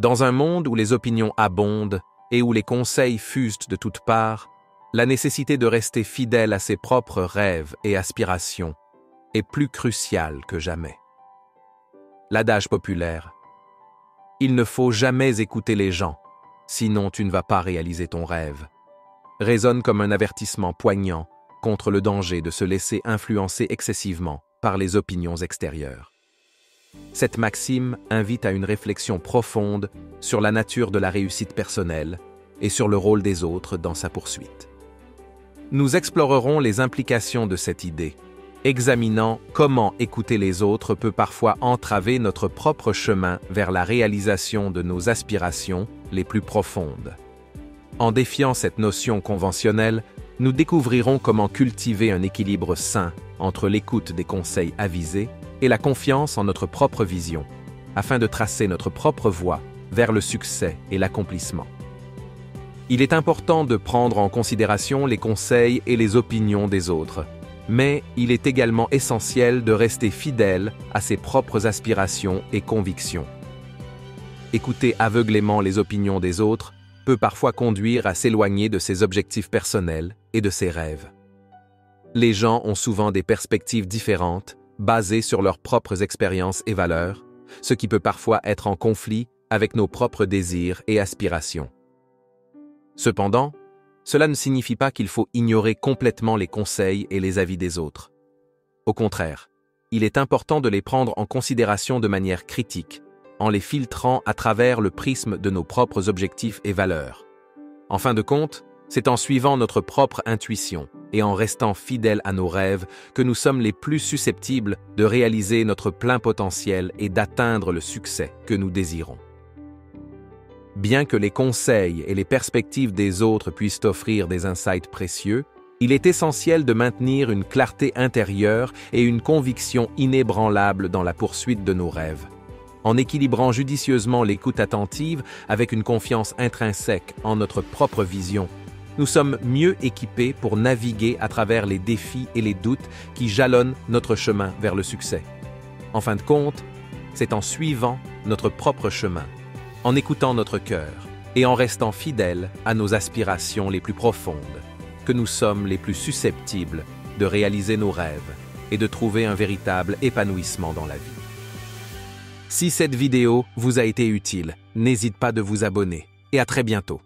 Dans un monde où les opinions abondent et où les conseils fusent de toutes parts, la nécessité de rester fidèle à ses propres rêves et aspirations est plus cruciale que jamais. L'adage populaire « Il ne faut jamais écouter les gens, sinon tu ne vas pas réaliser ton rêve » résonne comme un avertissement poignant contre le danger de se laisser influencer excessivement par les opinions extérieures. Cette maxime invite à une réflexion profonde sur la nature de la réussite personnelle et sur le rôle des autres dans sa poursuite. Nous explorerons les implications de cette idée, examinant comment écouter les autres peut parfois entraver notre propre chemin vers la réalisation de nos aspirations les plus profondes. En défiant cette notion conventionnelle, nous découvrirons comment cultiver un équilibre sain entre l'écoute des conseils avisés et la confiance en notre propre vision, afin de tracer notre propre voie vers le succès et l'accomplissement. Il est important de prendre en considération les conseils et les opinions des autres, mais il est également essentiel de rester fidèle à ses propres aspirations et convictions. Écouter aveuglément les opinions des autres peut parfois conduire à s'éloigner de ses objectifs personnels et de ses rêves. Les gens ont souvent des perspectives différentes, basées sur leurs propres expériences et valeurs, ce qui peut parfois être en conflit avec nos propres désirs et aspirations. Cependant, cela ne signifie pas qu'il faut ignorer complètement les conseils et les avis des autres. Au contraire, il est important de les prendre en considération de manière critique, en les filtrant à travers le prisme de nos propres objectifs et valeurs. En fin de compte, c'est en suivant notre propre intuition et en restant fidèles à nos rêves que nous sommes les plus susceptibles de réaliser notre plein potentiel et d'atteindre le succès que nous désirons. Bien que les conseils et les perspectives des autres puissent offrir des insights précieux, il est essentiel de maintenir une clarté intérieure et une conviction inébranlable dans la poursuite de nos rêves. En équilibrant judicieusement l'écoute attentive avec une confiance intrinsèque en notre propre vision, nous sommes mieux équipés pour naviguer à travers les défis et les doutes qui jalonnent notre chemin vers le succès. En fin de compte, c'est en suivant notre propre chemin, en écoutant notre cœur et en restant fidèles à nos aspirations les plus profondes, que nous sommes les plus susceptibles de réaliser nos rêves et de trouver un véritable épanouissement dans la vie. Si cette vidéo vous a été utile, n'hésitez pas de vous abonner et à très bientôt.